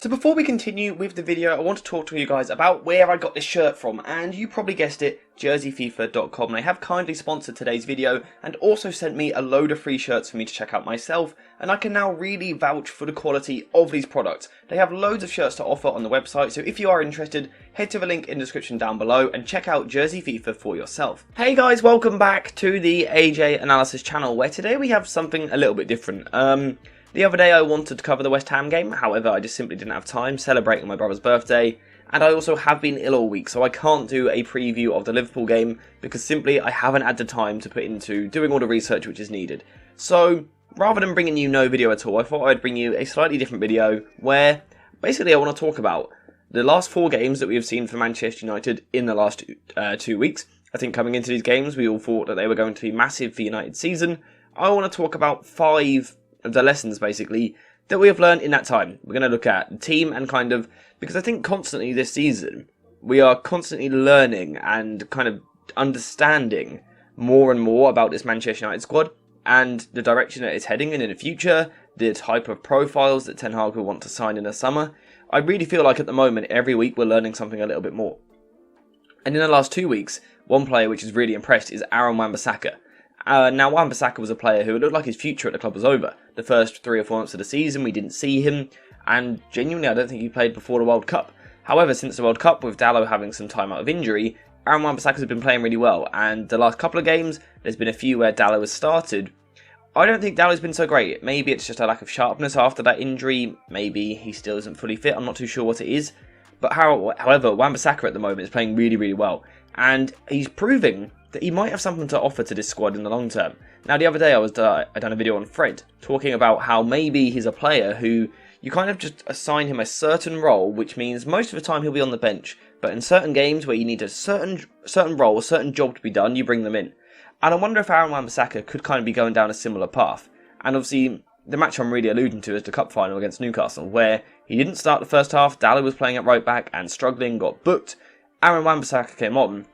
So before we continue with the video, I want to talk to you guys about where I got this shirt from, and you probably guessed it, jerseyfifa.com. They have kindly sponsored today's video and also sent me a load of free shirts for me to check out myself, and I can now really vouch for the quality of these products. They have loads of shirts to offer on the website, so if you are interested, head to the link in the description down below and check out Jersey FIFA for yourself. Hey guys, welcome back to the AJ Analysis channel, where today we have something a little bit different. The other day I wanted to cover the West Ham game, however I just simply didn't have time, celebrating my brother's birthday, and I also have been ill all week, so I can't do a preview of the Liverpool game because simply I haven't had the time to put into doing all the research which is needed. So rather than bringing you no video at all, I thought I'd bring you a slightly different video where basically I want to talk about the last 4 games that we have seen for Manchester United in the last 2 weeks. I think coming into these games we all thought that they were going to be massive for United's season. I want to talk about 5 of the lessons basically that we have learned in that time. We're going to look at the team and kind of, because I think constantly this season we are constantly learning and kind of understanding more and more about this Manchester United squad and the direction that it's heading in the future, the type of profiles that Ten Hag will want to sign in the summer. I really feel like at the moment every week we're learning something a little bit more. And in the last 2 weeks, one player which has really impressed is Wan-Bissaka. Now, Wan-Bissaka was a player who it looked like his future at the club was over. The first 3 or 4 months of the season, we didn't see him, and genuinely, I don't think he played before the World Cup. However, since the World Cup, with Dalot having some time out of injury, Wan-Bissaka has been playing really well, and the last couple of games, there's been a few where Dalot has started. I don't think Dalot's been so great. Maybe it's just a lack of sharpness after that injury, maybe he still isn't fully fit, I'm not too sure what it is. But however, Wan-Bissaka at the moment is playing really, really well, and he's proving that he might have something to offer to this squad in the long term. Now, the other day I done a video on Fred talking about how maybe he's a player who you kind of just assign him a certain role, which means most of the time he'll be on the bench, but in certain games where you need a certain role, a certain job to be done, you bring them in. And I wonder if Wan-Bissaka could kind of be going down a similar path. And obviously, the match I'm really alluding to is the cup final against Newcastle, where he didn't start the first half, Dalot was playing at right back and struggling, got booked. Wan-Bissaka came on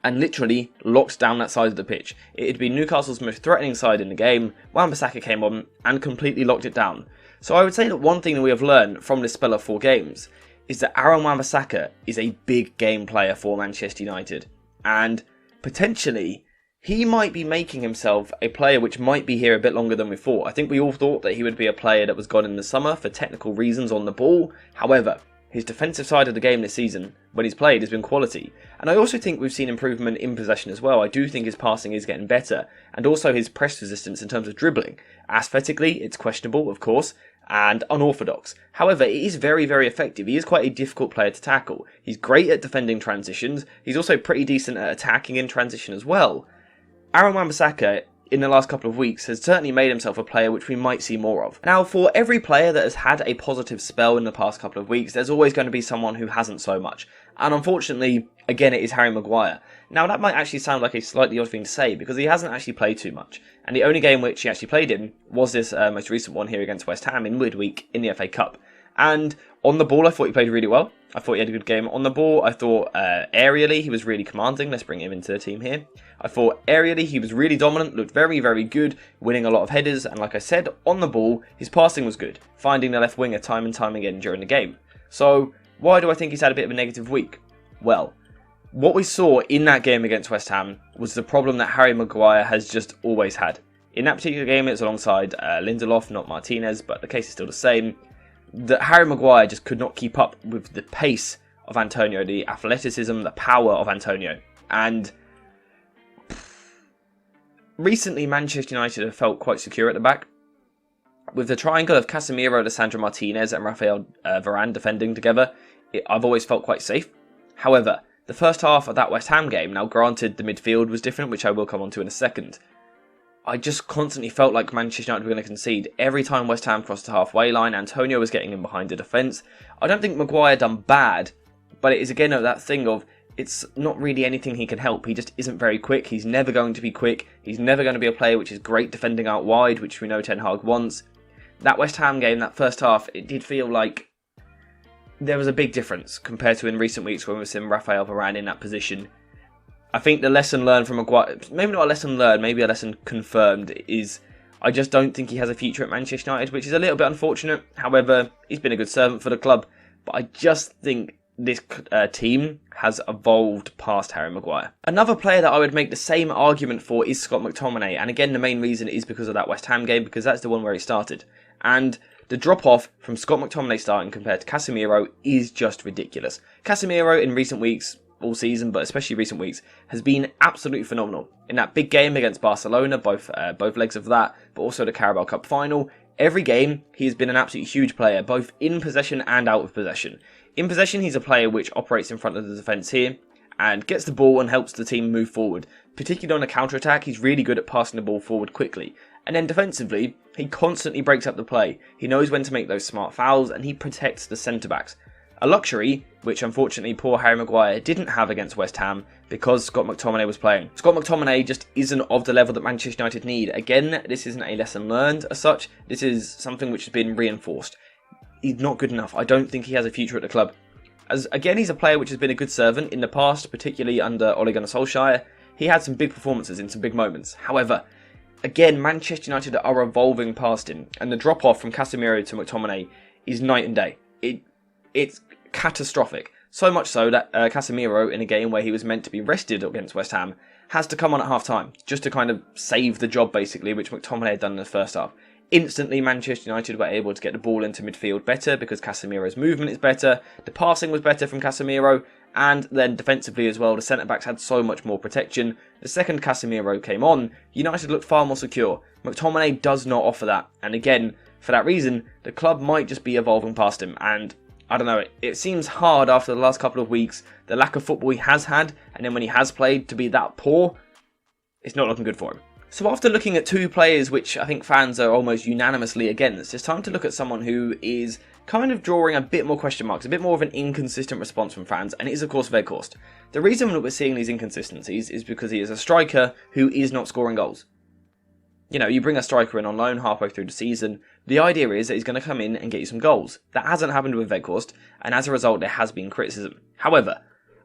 and literally locked down that side of the pitch. It had been Newcastle's most threatening side in the game. Wan-Bissaka came on and completely locked it down. So I would say that one thing that we have learned from this spell of 4 games is that Wan-Bissaka is a big game player for Manchester United. And potentially, he might be making himself a player which might be here a bit longer than we thought. I think we all thought that he would be a player that was gone in the summer for technical reasons on the ball. However, his defensive side of the game this season, when he's played, has been quality. And I also think we've seen improvement in possession as well. I do think his passing is getting better. And also his press resistance in terms of dribbling. Aesthetically, it's questionable, of course, and unorthodox. However, it is very, very effective. He is quite a difficult player to tackle. He's great at defending transitions. He's also pretty decent at attacking in transition as well. Wan-Bissaka, in the last couple of weeks, has certainly made himself a player which we might see more of. Now, for every player that has had a positive spell in the past couple of weeks, there's always going to be someone who hasn't so much. And unfortunately, again, it is Harry Maguire. Now, that might actually sound like a slightly odd thing to say, because he hasn't actually played too much. And the only game which he actually played in was this most recent one here against West Ham in midweek in the FA Cup. And on the ball, I thought he played really well. I thought he had a good game on the ball. I thought aerially he was really commanding. Let's bring him into the team here. I thought aerially he was really dominant, looked very, very good, winning a lot of headers. And like I said, on the ball, his passing was good, finding the left winger time and time again during the game. So why do I think he's had a bit of a negative week? Well, what we saw in that game against West Ham was the problem that Harry Maguire has just always had. In that particular game, it's alongside Lindelof, not Martinez, but the case is still the same. That Harry Maguire just could not keep up with the pace of Antonio, the athleticism, the power of Antonio. And recently, Manchester United have felt quite secure at the back. With the triangle of Casemiro, Lisandro Martinez and Rafael Varane defending together, I've always felt quite safe. However, the first half of that West Ham game, now granted the midfield was different, which I will come on to in a second, I just constantly felt like Manchester United were going to concede. Every time West Ham crossed the halfway line, Antonio was getting in behind the defence. I don't think Maguire done bad, but it is again that thing of it's not really anything he can help. He just isn't very quick. He's never going to be quick. He's never going to be a player which is great defending out wide, which we know Ten Hag wants. That West Ham game, that first half, it did feel like there was a big difference compared to in recent weeks when we've seen Rafael Varane in that position. I think the lesson learned from Maguire, maybe not a lesson learned, maybe a lesson confirmed, is I just don't think he has a future at Manchester United, which is a little bit unfortunate. However, he's been a good servant for the club, but I just think this team has evolved past Harry Maguire. Another player that I would make the same argument for is Scott McTominay, and again the main reason is because of that West Ham game, because that's the one where he started. And the drop-off from Scott McTominay starting compared to Casemiro is just ridiculous. Casemiro in recent weeks, all season, but especially recent weeks, has been absolutely phenomenal. In that big game against Barcelona, both legs of that, but also the Carabao Cup final, every game he has been an absolutely huge player, both in possession and out of possession. In possession, he's a player which operates in front of the defence here, and gets the ball and helps the team move forward. Particularly on a counter-attack, he's really good at passing the ball forward quickly. And then defensively, he constantly breaks up the play. He knows when to make those smart fouls, and he protects the centre-backs. A luxury, which unfortunately poor Harry Maguire didn't have against West Ham because Scott McTominay was playing. Scott McTominay just isn't of the level that Manchester United need. Again, this isn't a lesson learned as such. This is something which has been reinforced. He's not good enough. I don't think he has a future at the club. As again, he's a player which has been a good servant in the past, particularly under Ole Gunnar Solskjaer. He had some big performances in some big moments. However, again, Manchester United are evolving past him, and the drop-off from Casemiro to McTominay is night and day. It's catastrophic. So much so that Casemiro, in a game where he was meant to be rested against West Ham, has to come on at half-time, just to kind of save the job, basically, which McTominay had done in the first half. Instantly, Manchester United were able to get the ball into midfield better because Casemiro's movement is better, the passing was better from Casemiro, and then defensively as well, the centre-backs had so much more protection. The second Casemiro came on, United looked far more secure. McTominay does not offer that, and again, for that reason, the club might just be evolving past him, and I don't know, it seems hard after the last couple of weeks, the lack of football he has had, and then when he has played to be that poor, it's not looking good for him. So after looking at two players which I think fans are almost unanimously against, it's time to look at someone who is kind of drawing a bit more question marks, a bit more of an inconsistent response from fans, and it is of course Weghorst. The reason that we're seeing these inconsistencies is because he is a striker who is not scoring goals. You know, you bring a striker in on loan halfway through the season, the idea is that he's going to come in and get you some goals. That hasn't happened with Weghorst, and as a result there has been criticism. However,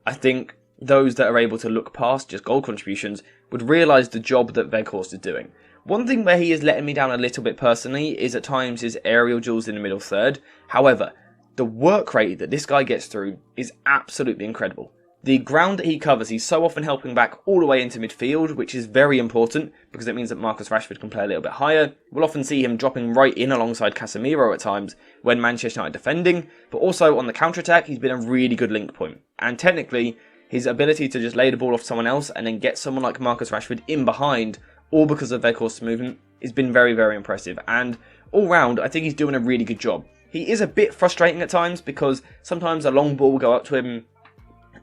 I think those that are able to look past just goal contributions would realise the job that Weghorst is doing. One thing where he is letting me down a little bit personally is at times his aerial duels in the middle third. However, the work rate that this guy gets through is absolutely incredible. The ground that he covers, he's so often helping back all the way into midfield, which is very important because it means that Marcus Rashford can play a little bit higher. We'll often see him dropping right in alongside Casemiro at times when Manchester United defending, but also on the counter-attack, he's been a really good link point. And technically, his ability to just lay the ball off someone else and then get someone like Marcus Rashford in behind, all because of Weghorst's movement, has been very, very impressive. And all round, I think he's doing a really good job. He is a bit frustrating at times because sometimes a long ball will go up to him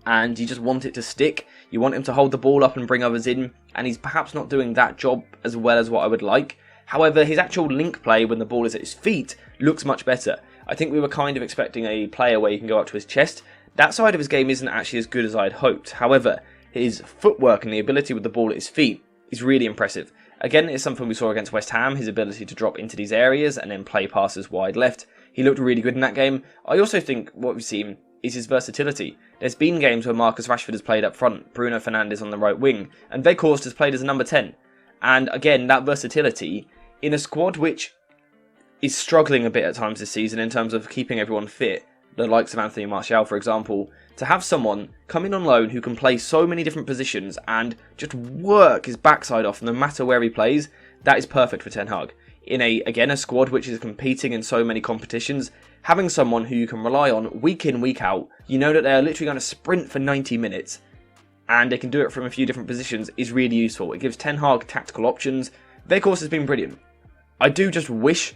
and you just want it to stick. You want him to hold the ball up and bring others in, and he's perhaps not doing that job as well as what I would like. However, his actual link play when the ball is at his feet looks much better. I think we were kind of expecting a player where you can go up to his chest. That side of his game isn't actually as good as I had hoped. However, his footwork and the ability with the ball at his feet is really impressive. Again, it's something we saw against West Ham, his ability to drop into these areas and then play passes wide left. He looked really good in that game. I also think what we've seen is his versatility. There's been games where Marcus Rashford has played up front, Bruno Fernandes on the right wing, and Weghorst has played as a number 10. And again, that versatility in a squad which is struggling a bit at times this season in terms of keeping everyone fit, the likes of Antony Martial, for example, to have someone come in on loan who can play so many different positions and just work his backside off no matter where he plays, that is perfect for Ten Hag. In a squad which is competing in so many competitions, having someone who you can rely on week in, week out, you know that they're literally going to sprint for 90 minutes and they can do it from a few different positions, is really useful. It gives Ten Hag tactical options. Weghorst has been brilliant. I do just wish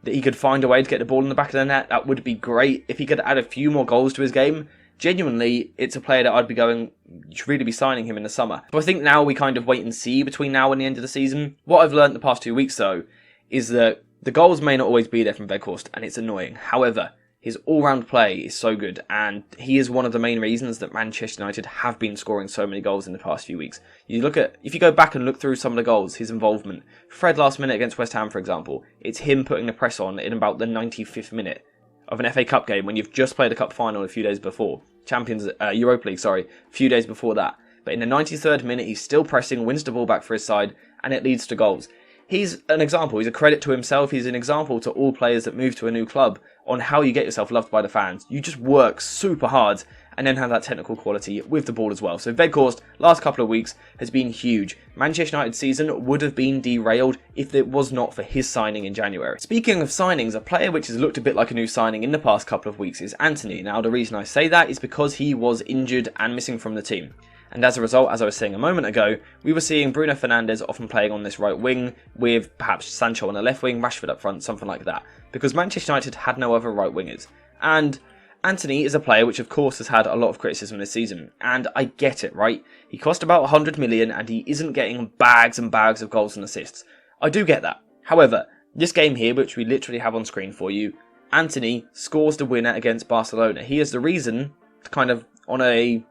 that he could find a way to get the ball in the back of the net. That would be great. If he could add a few more goals to his game, genuinely, it's a player that I'd be going, you should really be signing him in the summer. But I think now we kind of wait and see between now and the end of the season. What I've learned the past 2 weeks, though, is that the goals may not always be there from Weghorst, and it's annoying. However, his all-round play is so good, and he is one of the main reasons that Manchester United have been scoring so many goals in the past few weeks. If you go back and look through some of the goals, his involvement. Fred last minute against West Ham, for example, it's him putting the press on in about the 95th minute of an FA Cup game when you've just played a cup final a few days before. Europa League, a few days before that. But in the 93rd minute, he's still pressing, wins the ball back for his side, and it leads to goals. he's an example. He's a credit to himself. He's an example to all players that move to a new club on how you get yourself loved by the fans. You just work super hard and then have that technical quality with the ball as well. So Weghorst, last couple of weeks, has been huge. Manchester United's season would have been derailed if it was not for his signing in January. Speaking of signings, a player which has looked a bit like a new signing in the past couple of weeks is Antony. Now, the reason I say that is because he was injured and missing from the team. And as a result, as I was saying a moment ago, we were seeing Bruno Fernandes often playing on this right wing with perhaps Sancho on the left wing, Rashford up front, something like that. Because Manchester United had no other right wingers. And Antony is a player which of course has had a lot of criticism this season. And I get it, right? He cost about 100 million and he isn't getting bags and bags of goals and assists. I do get that. However, this game here, which we literally have on screen for you, Antony scores the winner against Barcelona. He is the reason, kind of on a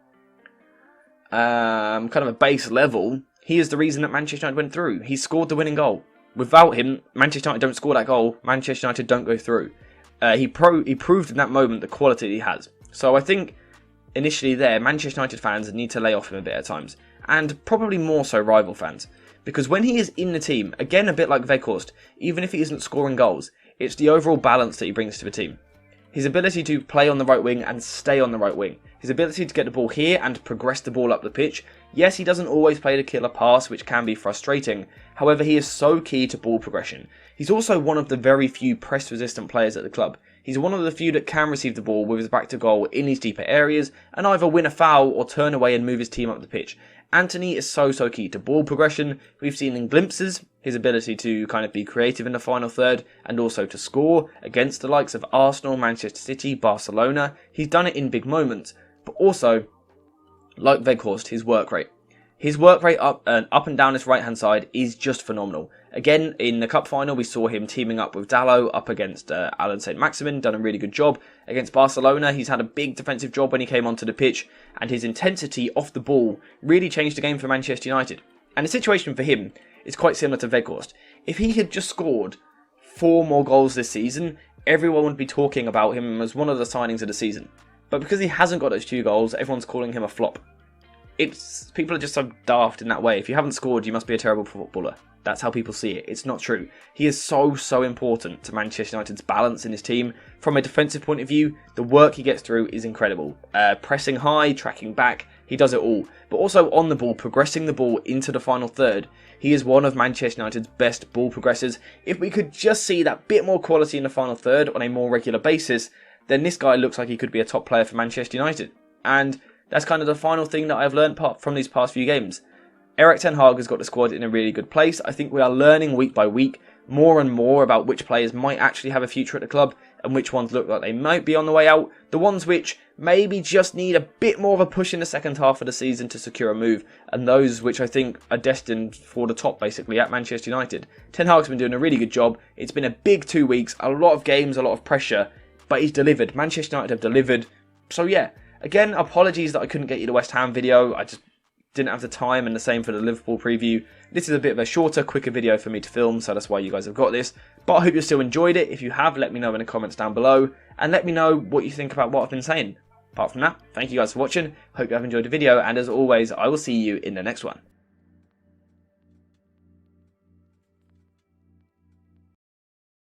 base level, he is the reason that Manchester United went through. He scored the winning goal. Without him, Manchester United don't score that goal. Manchester United don't go through. He proved in that moment the quality he has. So I think initially there, Manchester United fans need to lay off him a bit at times. And probably more so rival fans. Because when he is in the team, again a bit like Weghorst, even if he isn't scoring goals, it's the overall balance that he brings to the team. His ability to play on the right wing and stay on the right wing. His ability to get the ball here and progress the ball up the pitch. Yes, he doesn't always play the killer pass, which can be frustrating. However, he is so key to ball progression. He's also one of the very few press-resistant players at the club. He's one of the few that can receive the ball with his back to goal in these deeper areas and either win a foul or turn away and move his team up the pitch. Antony is so key to ball progression. We've seen in glimpses his ability to kind of be creative in the final third and also to score against the likes of Arsenal, Manchester City, Barcelona. He's done it in big moments, but also, like Weghorst, his work rate. His work rate up and down his right hand side is just phenomenal. Again, in the cup final, we saw him teaming up with Dalot up against Alan Saint-Maximin, done a really good job. Against Barcelona, he's had a big defensive job when he came onto the pitch, and his intensity off the ball really changed the game for Manchester United. And the situation for him is quite similar to Weghorst. If he had just scored 4 more goals this season, everyone would be talking about him as one of the signings of the season. But because he hasn't got those 2 goals, everyone's calling him a flop. People are just so daft in that way. If you haven't scored, you must be a terrible footballer. That's how people see it. It's not true. He is so important to Manchester United's balance in his team. From a defensive point of view, the work he gets through is incredible. Pressing high, tracking back, he does it all. But also on the ball, progressing the ball into the final third. He is one of Manchester United's best ball progressors. If we could just see that bit more quality in the final third on a more regular basis, then this guy looks like he could be a top player for Manchester United. And that's kind of the final thing that I've learned from these past few games. Erik ten Hag has got the squad in a really good place. I think we are learning week by week more and more about which players might actually have a future at the club and which ones look like they might be on the way out. The ones which maybe just need a bit more of a push in the second half of the season to secure a move, and those which I think are destined for the top basically at Manchester United. Ten Hag's been doing a really good job. It's been a big 2 weeks, a lot of games, a lot of pressure, but he's delivered. Manchester United have delivered. So yeah, again, apologies that I couldn't get you the West Ham video. I just didn't have the time, and the same for the Liverpool preview. This is a bit of a shorter, quicker video for me to film, so that's why you guys have got this. But I hope you still enjoyed it. If you have, let me know in the comments down below, and let me know what you think about what I've been saying. Apart from that, thank you guys for watching. Hope you have enjoyed the video, and as always, I will see you in the next one.